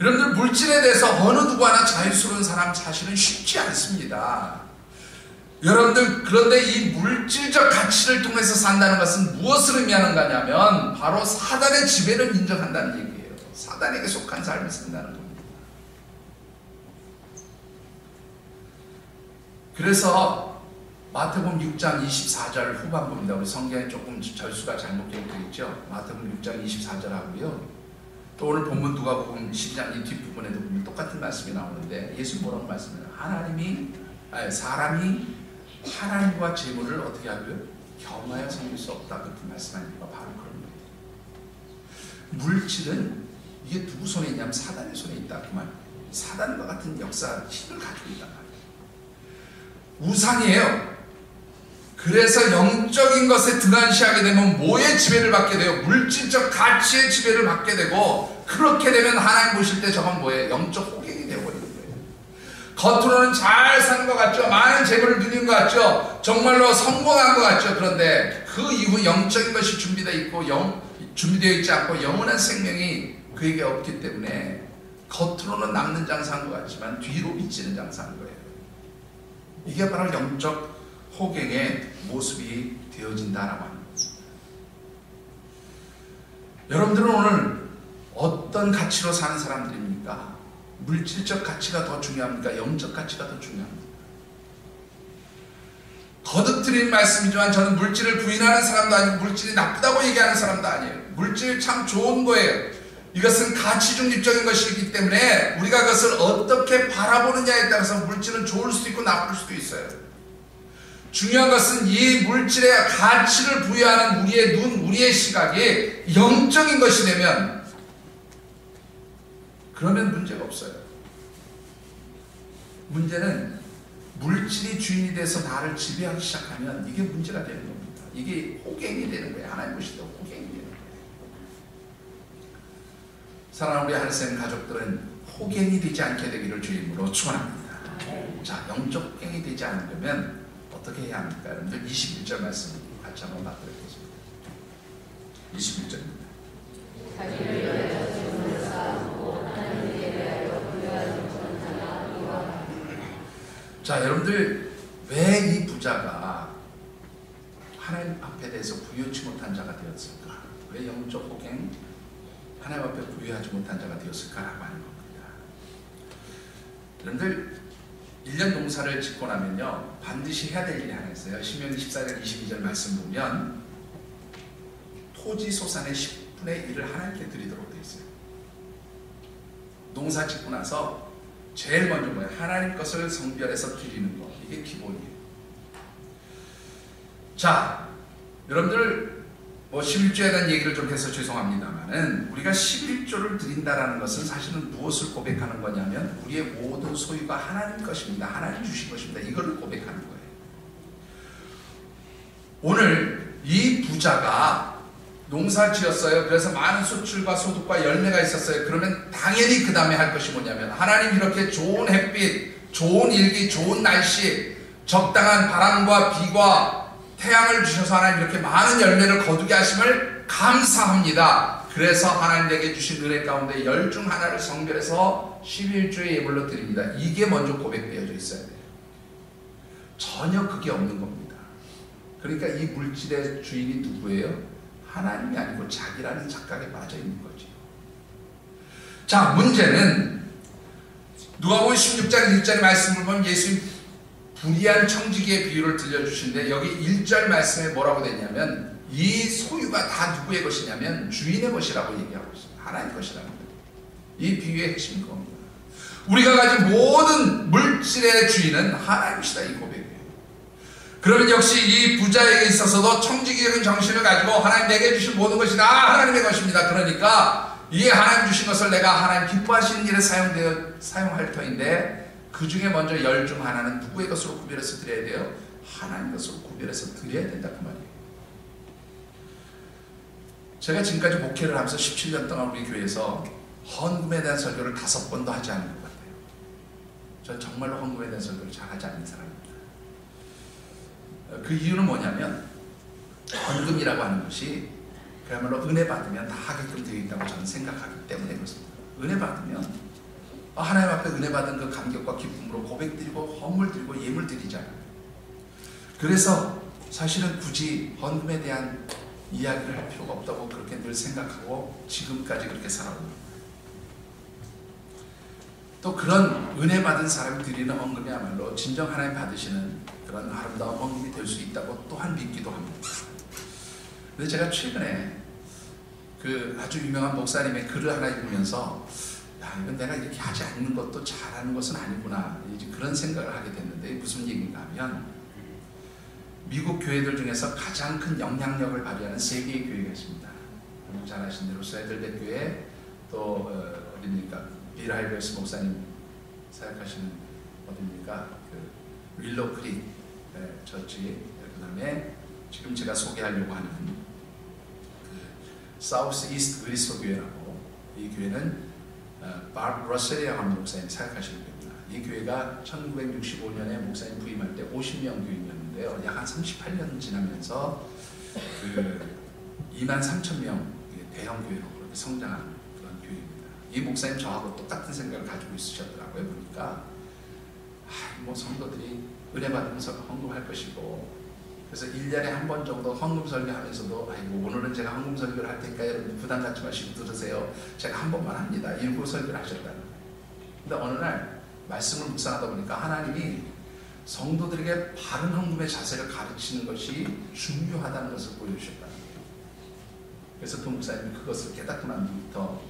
Speaker 1: 여러분들, 물질에 대해서 어느 누구 하나 자유스러운 사람 사실은 쉽지 않습니다. 여러분들, 그런데 이 물질적 가치를 통해서 산다는 것은 무엇을 의미하는 거냐면 바로 사단의 지배를 인정한다는 얘기예요. 사단에게 속한 삶을 산다는 겁니다. 그래서 마태복음 6장 24절 후반부입니다. 우리 성경에 조금 절수가 잘못 기록되어 있죠. 마태복음 6장 24절 하고요. 또 오늘 본문 누가복음 12장 이 뒷부분에도 보면 똑같은 말씀이 나오는데 예수님 뭐라고 말씀해요? 사람이 하나님과 재물을 어떻게 하고요? 겸하여 섬길 수 없다. 그렇게 말씀하는 이유가 바로 그런 거예요. 물질은 이게 누구 손에 있냐면 사단의 손에 있다. 그 말. 사단과 같은 역사, 힘을 가지고 있단 말이에요. 우상이에요. 그래서 영적인 것에 등한시하게 되면 뭐의 지배를 받게 돼요? 물질적 가치의 지배를 받게 되고, 그렇게 되면 하나님 보실 때 저건 뭐예요? 영적 호갱이 되어버리는 거예요. 겉으로는 잘 사는 것 같죠? 많은 재물을 누린 것 같죠? 정말로 성공한 것 같죠? 그런데 그 이후 영적인 것이 준비되어 있고 준비되어 있지 않고 영원한 생명이 그에게 없기 때문에 겉으로는 남는 장사한 것 같지만 뒤로 미치는 장사한 거예요. 이게 바로 영적 호갱의 모습이 되어진다라고 하는 거죠. 여러분들은 오늘 어떤 가치로 사는 사람들입니까? 물질적 가치가 더 중요합니까? 영적 가치가 더 중요합니까? 거듭 드린 말씀이지만 저는 물질을 부인하는 사람도 아니고 물질이 나쁘다고 얘기하는 사람도 아니에요. 물질 참 좋은 거예요. 이것은 가치 중립적인 것이기 때문에 우리가 그것을 어떻게 바라보느냐에 따라서 물질은 좋을 수도 있고 나쁠 수도 있어요. 중요한 것은 이 물질의 가치를 부여하는 우리의 눈, 우리의 시각이 영적인 것이 되면 그러면 문제가 없어요. 문제는 물질이 주인이 돼서 나를 지배하기 시작하면 이게 문제가 되는 겁니다. 이게 호갱이 되는 거예요. 하나님 보시다 호갱이 되는 거예요. 사랑하는 우리 하늘쌤 가족들은 호갱이 되지 않게 되기를 주님으로 축원합니다. 자, 영적 호갱이 되지 않으려면 어떻게 해야 합니까? 여러분들 21절 말씀 같이 한번 받도록 하겠습니다. 21절입니다. 자, 여러분들 왜 이 부자가 하나님 앞에 대해서 부여치 못한 자가 되었을까? 왜 영적 호갱 하나님 앞에 부여하지 못한 자가 되었을까라고 하는 겁니다. 여러분들 1년 농사를 짓고 나면요 반드시 해야 될 일이 하나 있어요. 신명기 14장 22절 말씀 보면 토지 소산의 10분의 1을 하나님께 드리도록 되어 있어요. 농사 짓고 나서 제일 먼저 뭐예요? 하나님 것을 성별해서 드리는 거. 이게 기본이에요. 자, 여러분들 뭐 11조에 대한 얘기를 좀 해서 죄송합니다만은 우리가 11조를 드린다라는 것은 사실은 무엇을 고백하는 거냐면 우리의 모든 소유가 하나님 것입니다. 하나님 주신 것입니다. 이거를 고백하는 거예요. 오늘 이 부자가 농사 지었어요. 그래서 많은 수출과 소득과 열매가 있었어요. 그러면 당연히 그 다음에 할 것이 뭐냐면 하나님 이렇게 좋은 햇빛, 좋은 일기, 좋은 날씨, 적당한 바람과 비와 태양을 주셔서 하나님 이렇게 많은 열매를 거두게 하심을 감사합니다. 그래서 하나님 내게 주신 은혜 가운데 열 중 하나를 성별해서 11조의 예물로 드립니다. 이게 먼저 고백되어져 있어야 돼요. 전혀 그게 없는 겁니다. 그러니까 이 물질의 주인이 누구예요? 하나님이 아니고 자기라는 착각에 빠져 있는 거죠. 자, 문제는 누가복음 16장 1절의 말씀을 보면 예수님 불의한 청지기의 비유를 들려주시는데 여기 1절 말씀에 뭐라고 되냐면 이 소유가 다 누구의 것이냐면 주인의 것이라고 얘기하고 있어요. 하나님 것이라는 거예요. 이 비유의 핵심인 겁니다. 우리가 가진 모든 물질의 주인은 하나님이시다, 이 고백이에요. 그러면 역시 이 부자에게 있어서도 청지기적인 정신을 가지고 하나님 내게 주신 모든 것이 다 하나님의 것입니다. 그러니까 이 하나님 주신 것을 내가 하나님 기뻐하시는 일에 사용할 터인데 그 중에 먼저 열 중 하나는 누구의 것으로 구별해서 드려야 돼요? 하나님 것으로 구별해서 드려야 된다, 그 말이에요. 제가 지금까지 목회를 하면서 17년 동안 우리 교회에서 헌금에 대한 설교를 5번도 하지 않은 것 같아요. 전 정말로 헌금에 대한 설교를 잘 하지 않는 사람입니다. 그 이유는 뭐냐면 헌금이라고 하는 것이 그야말로 은혜 받으면 다 하게끔 되어 있다고 저는 생각하기 때문에 그렇습니다. 은혜 받으면 하나님 앞에 은혜 받은 그 감격과 기쁨으로 고백 드리고 헌물 드리고 예물 드리잖아요. 그래서 사실은 굳이 헌금에 대한 이야기를 할 필요가 없다고 그렇게 늘 생각하고 지금까지 그렇게 살아옵니다. 또 그런 은혜 받은 사람이 드리는 헌금이야말로 진정 하나님 받으시는 그런 아름다운 헌금이 될 수 있다고 또한 믿기도 합니다. 그런데 제가 최근에 그 아주 유명한 목사님의 글을 하나 읽으면서 이건 내가 이렇게 하지 않는 것도 잘하는 것은 아니구나, 이제 그런 생각을 하게 됐는데 무슨 얘기인가 하면 미국 교회들 중에서 가장 큰 영향력을 발휘하는 3개의 교회가 있습니다. 잘 아시는 대로 스웨들베 교회, 또 어디입니까? 빌 하이버스 목사님 생각하시는 어디입니까? 그 윌로우 크릭 처치, 그 다음에 지금 제가 소개하려고 하는 사우스 이스트 그리스도 교회라고, 이 교회는 바브 러셀이라고 하는 목사님이 사역하시는 교회입니다. 이 교회가 1965년에 목사님 부임할 때 50명 교인이었는데요. 약 한 38년 지나면서 23,000명 대형 교회로 그렇게 성장한 그런 교회입니다. 이 목사님 저하고 똑같은 생각을 가지고 있으셨더라고요. 보니까 뭐 성도들이 은혜 받으면서 헌금할 것이고, 그래서 1년에 한 번 정도 헌금 설교하면서도 아이고 오늘은 제가 헌금 설교를 할 테니까 여러분 부담 갖지 마시고 들으세요. 제가 한 번만 합니다. 이러고 설교를 하셨다는 거예요. 근데 어느 날 말씀을 묵상하다 보니까 하나님이 성도들에게 바른 헌금의 자세를 가르치는 것이 중요하다는 것을 보여주셨다는 거예요. 그래서 또 목사님이 그것을 깨닫고 난 뒤부터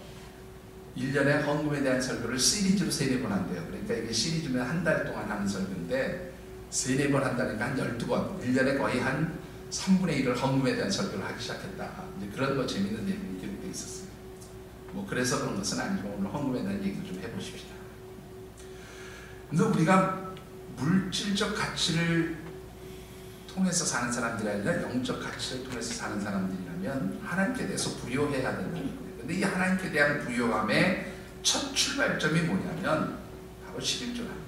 Speaker 1: 1년에 헌금에 대한 설교를 시리즈로 3-4번 한대요. 그러니까 이게 시리즈면 한 달 동안 하는 설교인데 3-4번 한다니까 한 12번, 1년에 거의 한 3분의 1을 헌금에 대한 설교를 하기 시작했다. 이제 그런 거 재밌는 내용이 기록되어 있었어요. 뭐 그래서 그런 것은 아니지만 오늘 헌금에 대한 얘기를 좀 해보십시다. 근데 우리가 물질적 가치를 통해서 사는 사람들이 아니라 영적 가치를 통해서 사는 사람들이라면 하나님께 대해서 부요해야 된다는 거예요. 근데 이 하나님께 대한 부요함의 첫 출발점이 뭐냐면 바로 11조라는 거예요.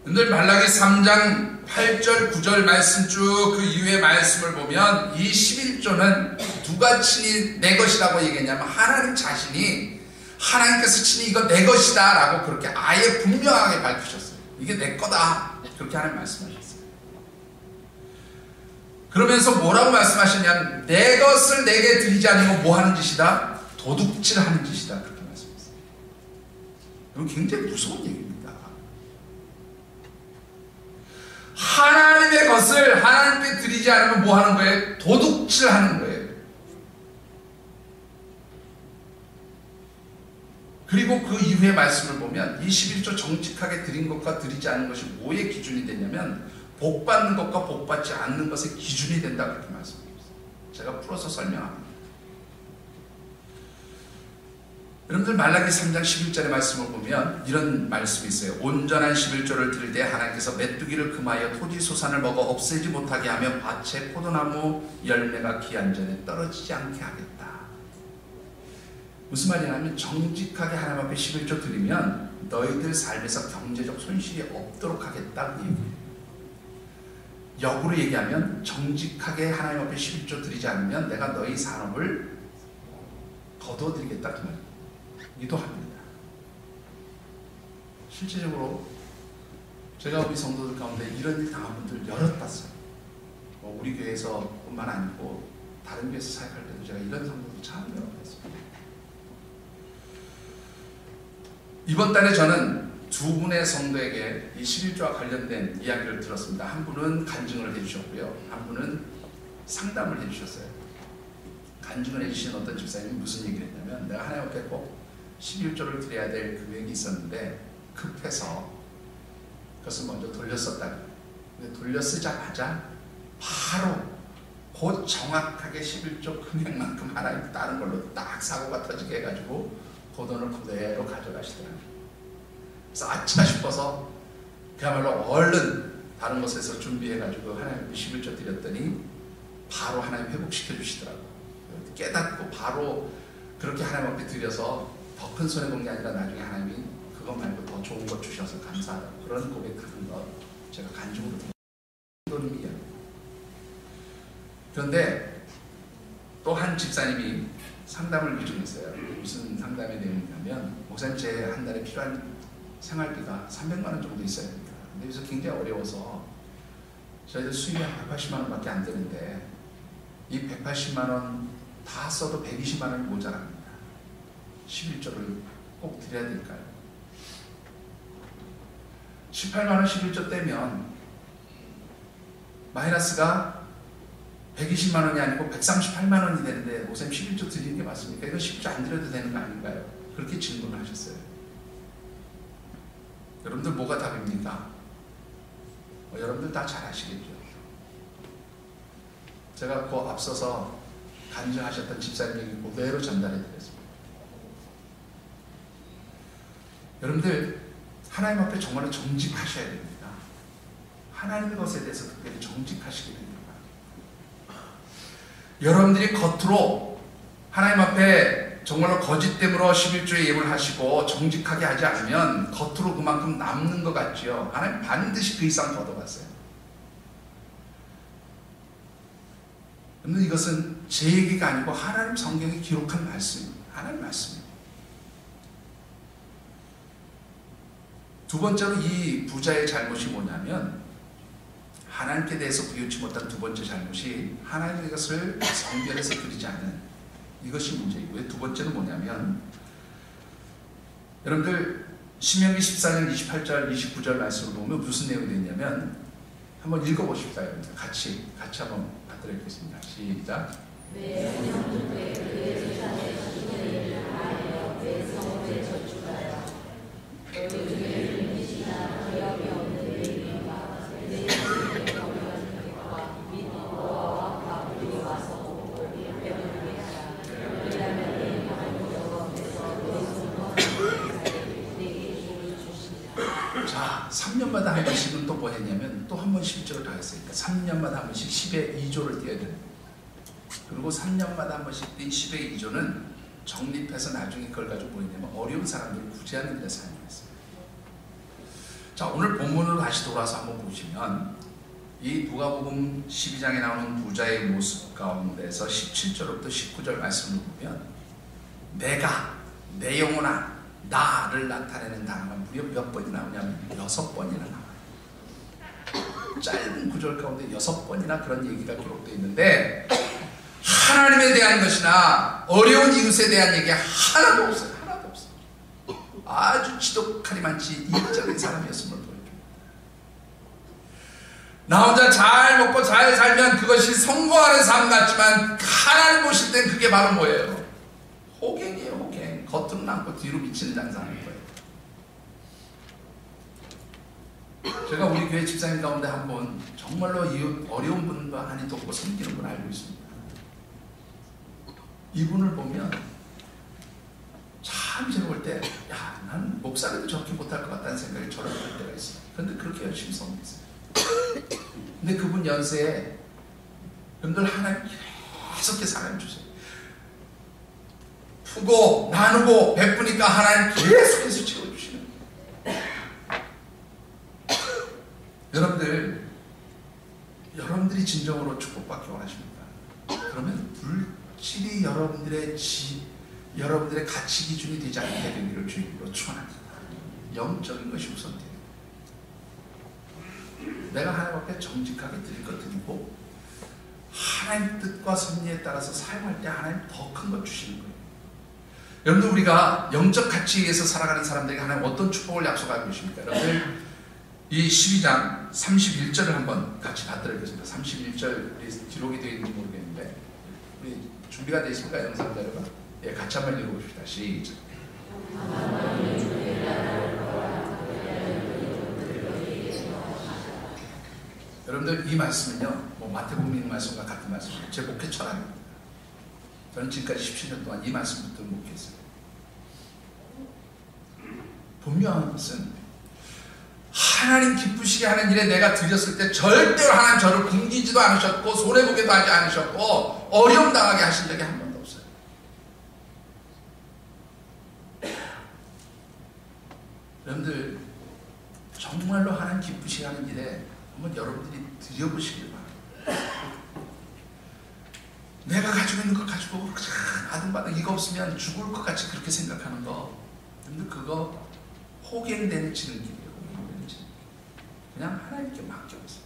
Speaker 1: 오늘 말라기 3장 8절 9절 말씀 쭉 그 이후의 말씀을 보면 이 11조는 누가 친히 내 것이라고 얘기했냐면 하나님 자신이, 하나님께서 친히 이거 내 것이다 라고 그렇게 아예 분명하게 밝히셨어요. 이게 내 거다, 그렇게 하나님 말씀하셨어요. 그러면서 뭐라고 말씀하셨냐면 내 것을 내게 드리지 않으면 뭐 하는 짓이다? 도둑질하는 짓이다, 그렇게 말씀하셨어요. 이건 굉장히 무서운 얘기입니다. 하나님의 것을 하나님께 드리지 않으면 뭐 하는 거예요? 도둑질하는 거예요. 그리고 그 이후의 말씀을 보면 이 11조 정직하게 드린 것과 드리지 않는 것이 뭐의 기준이 되냐면 복 받는 것과 복 받지 않는 것의 기준이 된다, 그렇게 말씀드렸어요. 제가 풀어서 설명합니다. 여러분들 말라기 3장 11절의 말씀을 보면 이런 말씀이 있어요. 온전한 11조를 드릴 때 하나님께서 메뚜기를 금하여 토지 소산을 먹어 없애지 못하게 하며 밭에 포도나무 열매가 기한 전에 떨어지지 않게 하겠다. 무슨 말이냐면 정직하게 하나님 앞에 11조 드리면 너희들 삶에서 경제적 손실이 없도록 하겠다, 그 얘기예요. 역으로 얘기하면 정직하게 하나님 앞에 11조 드리지 않으면 내가 너희 산업을 거둬들이겠다, 그 말이에요. 기도합니다. 실제적으로 제가 우리 성도들 가운데 이런 일 당한 분들 여럿 봤어요. 우리 교회에서 뿐만 아니고 다른 교회에서 사역할 때도 제가 이런 성도들 참 여럿 봤어요. 이번 달에 저는 두 분의 성도에게 이 11조와 관련된 이야기를 들었습니다. 한 분은 간증을 해주셨고요, 한 분은 상담을 해주셨어요. 간증을 해주신 어떤 집사님이 무슨 얘기를 했냐면 내가 하나님 앞에 꼭 11조를 드려야 될 금액이 있었는데 급해서 그것을 먼저 돌렸었다. 근데 돌려쓰자마자 바로 곧 정확하게 11조 금액만큼 하나님 다른 걸로 딱 사고가 터지게 해가지고 그 돈을 그대로 가져가시더라고요. 그래서 아차 싶어서 그야말로 얼른 다른 곳에서 준비해가지고 하나님 11조 드렸더니 바로 하나님 회복시켜 주시더라고요. 깨닫고 바로 그렇게 하나님 앞에 드려서 더 큰 손해본 게 아니라 나중에 하나님이 그것 말고 더 좋은 것 주셔서 감사하다고 그런 고백하는 것 제가 간증으로 듣는. 그런데 또 한 집사님이 상담을 요청했어요. 무슨 상담의 내용이냐면 목사님 제 한 달에 필요한 생활비가 300만 원 정도 있어야 됩니다. 근데 여기서 굉장히 어려워서 저희들 수입이 180만 원밖에 안 되는데 이 180만 원 다 써도 120만 원이 모자랍니다. 11조를 꼭 드려야 될까요? 18만 원 11조 떼면 마이너스가 120만 원이 아니고 138만 원이 되는데 목사님 11조 드리는 게 맞습니까? 이거 11조 안 드려도 되는 거 아닌가요? 그렇게 질문을 하셨어요. 여러분들 뭐가 답입니까? 여러분들 다 잘 아시겠죠? 제가 그 앞서서 간증하셨던 집사님에게 그대로 전달해 드렸습니다. 여러분들 하나님 앞에 정말로 정직하셔야 됩니다. 하나님의 것에 대해서 특별히 정직하시게 됩니다. 여러분들이 겉으로 하나님 앞에 정말로 거짓됨으로 11조의 예물을 하시고 정직하게 하지 않으면 겉으로 그만큼 남는 것 같지요. 하나님 반드시 그 이상 걷어갔어요. 그런데 이것은 제 얘기가 아니고 하나님 성경에 기록한 말씀입니다. 하나님 말씀입니다. 두 번째로 이 부자의 잘못이 뭐냐면 하나님께 대해서 부여치 못한 두 번째 잘못이 하나님의 것을 성결해서 드리지 않은 이것이 문제이고요. 두 번째는 뭐냐면 여러분들 신명기 14장 28절 29절 말씀을 보면 무슨 내용이 되냐면 한번 읽어보십시오. 여러분들 같이 한번 받들어 읽겠습니다. 시작. 자, 3년마다 한 번씩은 또 뭐 했냐면 또 한 번 11조를 더 했으니까 3년마다 한 번씩 10의 2조를 떼야 됩니다. 그리고 3년마다 한 번씩 뛴 10의 2조는 적립해서 나중에 그걸 가지고 뭐 했냐면 어려운 사람들을 구제하는 데 사용했어요. 자, 오늘 본문으로 다시 돌아서 한번 보시면 이 누가복음 12장에 나오는 부자의 모습 가운데서 17절부터 19절 말씀을 보면 내가 내 영혼아 나를 나타내는 단어가 무려 몇 번이 나오냐면 6번이나 나와요. 짧은 구절 가운데 6번이나 그런 얘기가 기록되어 있는데 하나님에 대한 것이나 어려운 이웃에 대한 얘기가 하나도 없어요. 하나도 없어요. 아주 지독하리만치 이기적인 사람이었음을 보여줍니다. 나 혼자 잘 먹고 잘 살면 그것이 성공하는 삶 같지만 하나님 보실 땐 그게 바로 뭐예요? 호갱이에요. 호갱. 겉으로 남고 뒤로 미치는 장사하는 거예요. 제가 우리 교회 집사님 가운데 한 분 정말로 이웃 어려운 분과 한이 돕고 섬기는 분 알고 있습니다. 이분을 보면 참 제가 볼 때 야, 난 목사라도 저렇게 못할 것 같다는 생각이 저를 할 때가 있어요. 그런데 그렇게 열심히 섬기세요. 근데 그분 연세에 여러분들 하나님 계속해서 하나님 주세요. 푸고 나누고 베푸니까 하나님 계속해서 채워주시는 여러분들이 진정으로 축복받기 원하십니까? 그러면 불질이 여러분들의 가치 기준이 되지 않게 되기를 주님으로 축원합니다. 영적인 것이 우선돼요. 내가 하나님 앞에 정직하게 드릴 것 드리고 하나님 뜻과 섭리에 따라서 사용할 때 하나님 더 큰 것 주시는 거예요. 여러분들 우리가 영적 가치에 의해서 살아가는 사람들에게 하나님 어떤 축복을 약속하고 계십니까? 여러분들 이 12장 31절을 한번 같이 받들어 보겠습니다. 31절 기록이 되어 있는지 모르겠는데 우리 준비가 되어 있습니까? 영상 자료가? 예, 같이 한번 읽어봅시다. 시작. 여러분들 이 말씀은요 뭐 마태복음 있는 말씀과 같은 말씀이에요. 제 목회 철학입니다. 저는 지금까지 17년 동안 이 말씀부터 목회했어요. 분명한 것은 하나님 기쁘시게 하는 일에 내가 드렸을 때 절대로 하나님 저를 굶기지도 않으셨고 손해보게도 하지 않으셨고 어려움 당하게 하신 적이 한 번도 없어요. 여러분들 정말로 하나님 기쁘시게 하는 일에 한번 여러분들이 드려보시길 바랍니다. 내가 가지고 있는 것 가지고 아등바등 이거 없으면 죽을 것 같이 그렇게 생각하는 거, 근데 그거 호갱되는 지름길이에요. 호갱되는 지름길. 그냥 하나님께 맡겨보세요.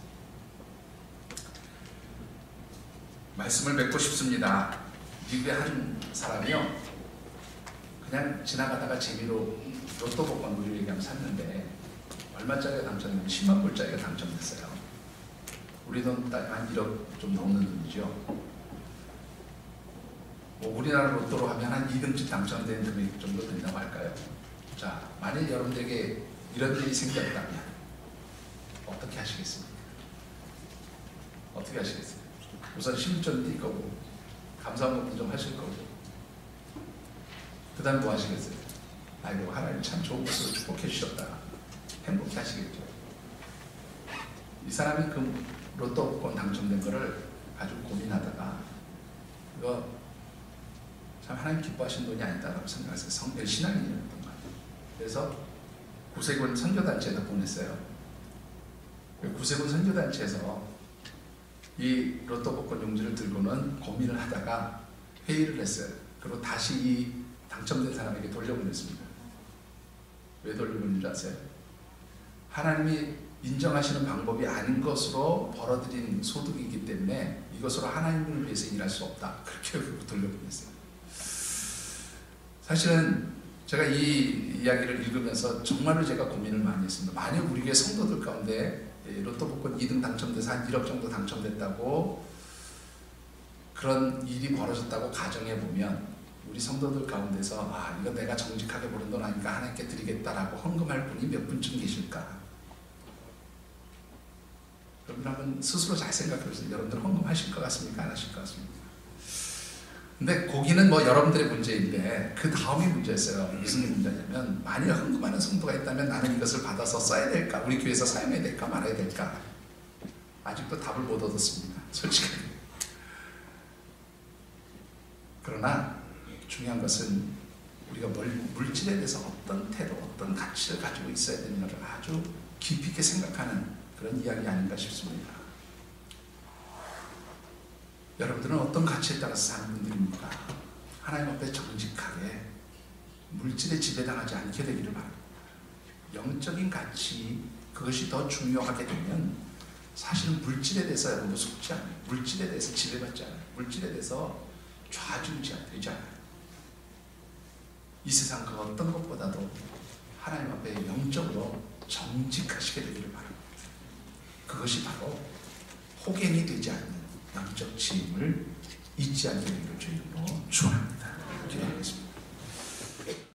Speaker 1: 말씀을 맺고 싶습니다. 미국의 한 사람이요 그냥 지나가다가 재미로 로또 복권 무료 얘기하면 샀는데 얼마짜리가 당첨되면 10만 불짜리가 당첨됐어요. 우리 돈 딱 한 1억 좀 넘는 돈이죠. 뭐 우리나라 로또로 하면 한 2등쯤 당첨된 금액 정도 된다고 할까요? 자, 만일 여러분들에게 이런 일이 생겼다면 어떻게 하시겠습니까? 어떻게 하시겠어요? 우선 심좀 뛸 거고 감사한 것도 좀 하실 거고 그 다음 뭐 하시겠어요? 아이고 하나님 참 좋은 것으로 축복해 주셨다. 행복해 하시겠죠. 이 사람이 그 로또 복권 당첨된 거를 아주 고민하다가 이거 참 하나님 기뻐하시는 돈이 아니다라고 생각해서 신앙인이었던 것 같아요. 그래서 구세군 선교단체에다 보냈어요. 구세군 선교단체에서 이 로또 복권 용지를 들고는 고민을 하다가 회의를 했어요. 그리고 다시 이 당첨된 사람에게 돌려보냈습니다. 왜 돌려보낸 줄 아세요? 하나님이 인정하시는 방법이 아닌 것으로 벌어들인 소득이기 때문에 이것으로 하나님을 위해서 일할 수 없다. 그렇게 돌려보냈어요. 사실은 제가 이 이야기를 읽으면서 정말로 제가 고민을 많이 했습니다. 만약 우리 교회 성도들 가운데 로또 복권 2등 당첨돼서 한 1억 정도 당첨됐다고 그런 일이 벌어졌다고 가정해보면 우리 성도들 가운데서 아 이거 내가 정직하게 버는 돈 아니까 하나님께 드리겠다라고 헌금할 분이 몇 분쯤 계실까? 여러분 한번 스스로 잘 생각해보세요. 여러분들 헌금하실 것 같습니까? 안 하실 것 같습니까? 근데 거기는 뭐 여러분들의 문제인데 그 다음이 문제였어요. 무슨 문제냐면 만일 헌금하는 성도가 있다면 나는 이것을 받아서 써야 될까? 우리 교회에서 사용해야 될까? 말아야 될까? 아직도 답을 못 얻었습니다. 솔직히. 그러나 중요한 것은 우리가 물질에 대해서 어떤 태도, 어떤 가치를 가지고 있어야 되는가를 아주 깊이 있게 생각하는 그런 이야기 아닌가 싶습니다. 여러분들은 어떤 가치에 따라서 사는 분들입니까? 하나님 앞에 정직하게 물질에 지배당하지 않게 되기를 바랍니다. 영적인 가치, 그것이 더 중요하게 되면 사실은 물질에 대해서 여러분 속지 않아요. 물질에 대해서 지배받지 않아요. 물질에 대해서 좌지우지되지 않아요. 이 세상 그 어떤 것보다도 하나님 앞에 영적으로 정직하시게 되기를 바랍니다. 그것이 바로 호갱이 되지 않는 영적 지임을 잊지 않게 되기를 주님으로 축원합니다. 기도하겠습니다.